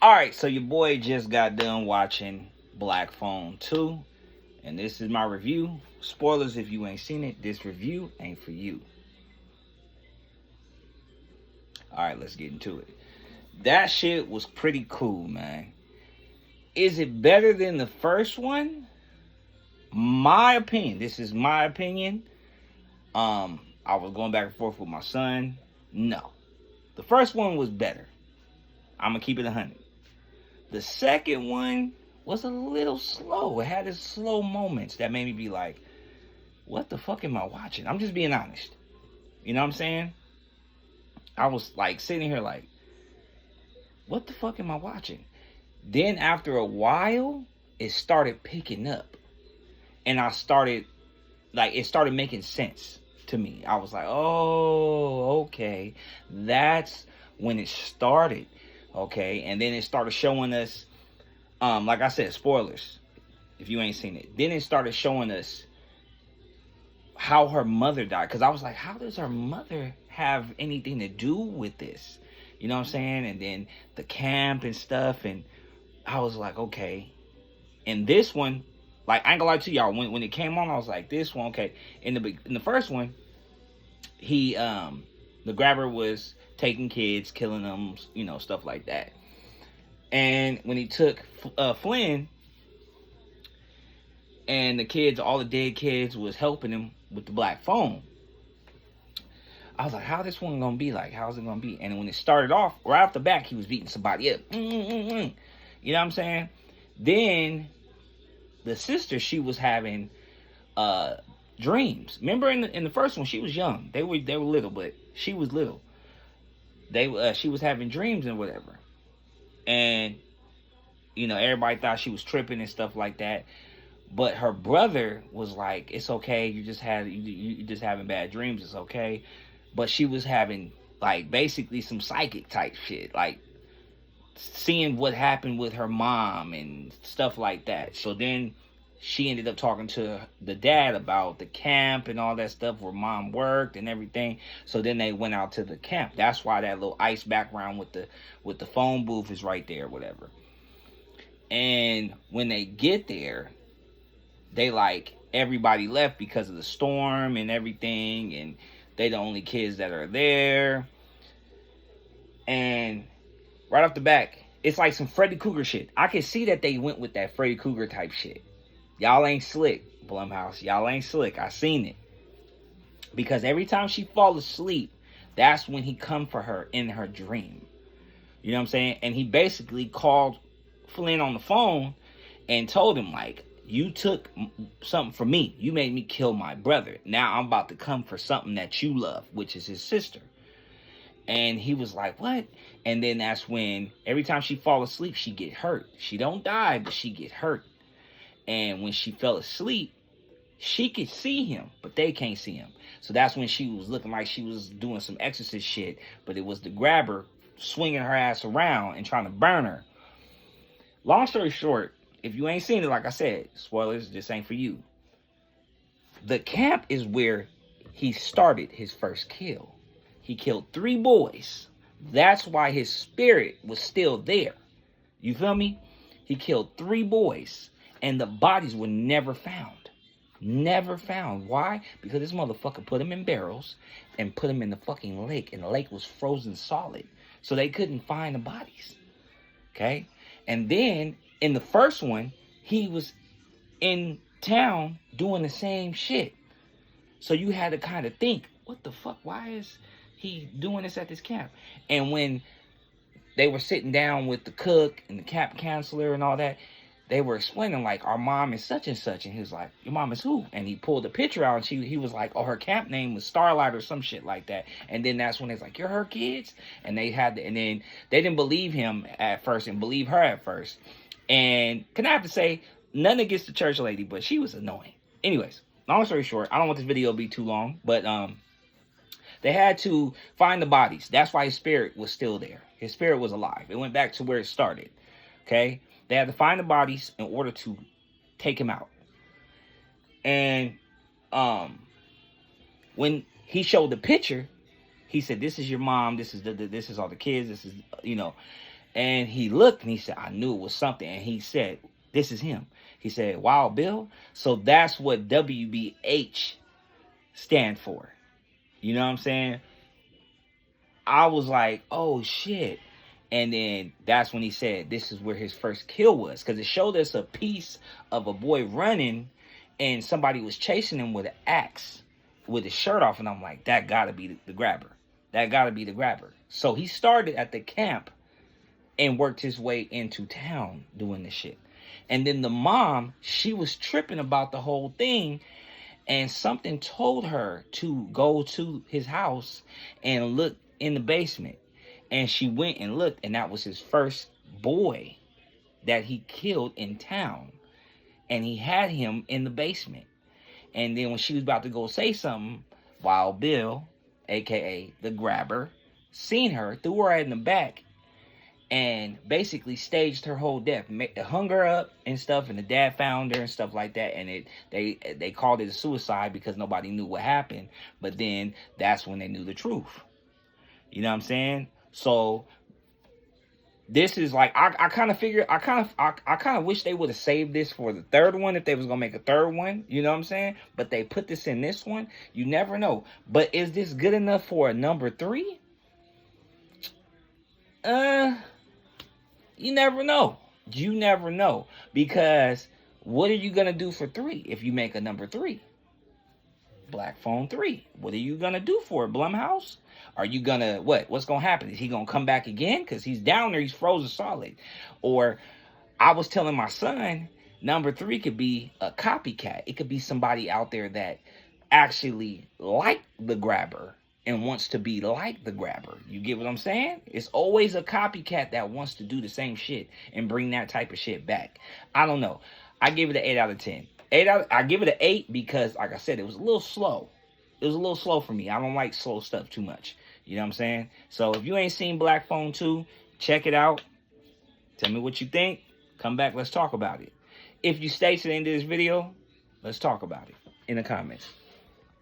Alright, so your boy just got done watching Black Phone 2. And this is my review. Spoilers if you ain't seen it. This review ain't for you. Alright, let's get into it. That shit was pretty cool, man. Is it better than the first one? My opinion. This is my opinion. I was going back and forth with my son. No. The first one was better. I'm going to keep it 100. The second one was a little slow. It had its slow moments that made me be like, what the fuck am I watching? I'm just being honest. You know what I'm saying? I was like sitting here like, what the fuck am I watching? Then after a while, it started picking up. And I started, like, it started making sense to me. I was like, oh, okay. That's when it started. Okay. And then it started showing us, like I said, spoilers, if you ain't seen it. Then it started showing us how her mother died. Because I was like, how does her mother have anything to do with this? You know what I'm saying? And then the camp and stuff. And I was like, okay. And this one, like, I ain't gonna lie to y'all, when it came on, I was like, this one, okay. In the first one, the grabber was taking kids, killing them, you know, stuff like that. And when he took Flynn, and the kids, all the dead kids, was helping him with the black phone, I was like, how this one gonna be like? How's it gonna be? And when it started off, right off the back, he was beating somebody up. You know what I'm saying? Then the sister, she was having dreams. Remember in the first one, she was young. They were little, but she was little. She was having dreams and whatever. And you know, everybody thought she was tripping and stuff like that. But her brother was like, it's okay, you just having bad dreams, it's okay. But she was having, like, basically some psychic type shit, like seeing what happened with her mom and stuff like that. So then she ended up talking to the dad about the camp and all that stuff where mom worked and everything. So then they went out to the camp. That's why that little ice background with the phone booth is right there, whatever. And when they get there, they, like, everybody left because of the storm and everything, and they the only kids that are there. And right off the back, it's like some Freddy Krueger shit. I can see that they went with that Freddy Krueger type shit. Y'all ain't slick, Blumhouse. Y'all ain't slick. I seen it. Because every time she fall asleep, that's when he come for her in her dream. You know what I'm saying? And he basically called Flynn on the phone and told him, like, you took something from me. You made me kill my brother. Now I'm about to come for something that you love, which is his sister. And he was like, what? And then that's when every time she fall asleep, she get hurt. She don't die, but she get hurt. And when she fell asleep, she could see him, but they can't see him. So that's when she was looking like she was doing some exorcist shit, but it was the grabber swinging her ass around and trying to burn her. Long story short, if you ain't seen it, like I said, spoilers, this ain't for you. The camp is where he started his first kill. He killed 3 boys. That's why his spirit was still there. You feel me? He killed 3 boys, and the bodies were never found. Never found. Why? Because this motherfucker put them in barrels and put them in the fucking lake, and the lake was frozen solid. So they couldn't find the bodies. Okay? And then in the first one, he was in town doing the same shit. So you had to kind of think, what the fuck? Why is he doing this at this camp? And when they were sitting down with the cook and the camp counselor and all that, they were explaining, like, our mom is such and such. And he was like, your mom is who? And he pulled the picture out, and he was like, oh, her camp name was Starlight or some shit like that. And then that's when it's like, you're her kids? And and then they didn't believe him at first and believe her at first. And can I have to say, nothing against the church lady, but she was annoying. Anyways, long story short, I don't want this video to be too long, but they had to find the bodies. That's why his spirit was still there. His spirit was alive. It went back to where it started. Okay? They had to find the bodies in order to take him out. And when he showed the picture, he said, this is your mom, this is all the kids, this is, you know. And he looked and he said, I knew it was something. And he said, this is him. He said, Wild Bill. So that's what WBH stand for. You know what I'm saying? I was like, oh shit. And then that's when he said this is where his first kill was. Because it showed us a piece of a boy running and somebody was chasing him with an axe with his shirt off. And I'm like, that gotta be the grabber. That gotta be the grabber. So he started at the camp and worked his way into town doing this shit. And then the mom, she was tripping about the whole thing. And something told her to go to his house and look in the basement. And she went and looked, and that was his first boy that he killed in town. And he had him in the basement. And then when she was about to go say something, Wild Bill, a.k.a. the grabber, seen her, threw her in the back, and basically staged her whole death, hung her up and stuff, and the dad found her and stuff like that, and they called it a suicide because nobody knew what happened. But then that's when they knew the truth. You know what I'm saying? So this is like, I kind of wish they would have saved this for the third one if they was gonna make a third one. You know what I'm saying? But they put this in this one. You never know. But is this good enough for a number 3? You never know. You never know. Because what are you going to do for 3 if you make a number 3? Black Phone 3. What are you going to do for it, Blumhouse? Are you going to, what's going to happen? Is he going to come back again? Because he's down there, he's frozen solid. Or I was telling my son, number 3 could be a copycat. It could be somebody out there that actually liked the grabber and wants to be like the grabber. You get what I'm saying? It's always a copycat that wants to do the same shit and bring that type of shit back. I don't know. I give it an 8 out of 10. I give it an 8 because, like I said, it was a little slow. It was a little slow for me. I don't like slow stuff too much. You know what I'm saying? So if you ain't seen Black Phone 2, check it out. Tell me what you think. Come back. Let's talk about it. If you stay to the end of this video, let's talk about it in the comments.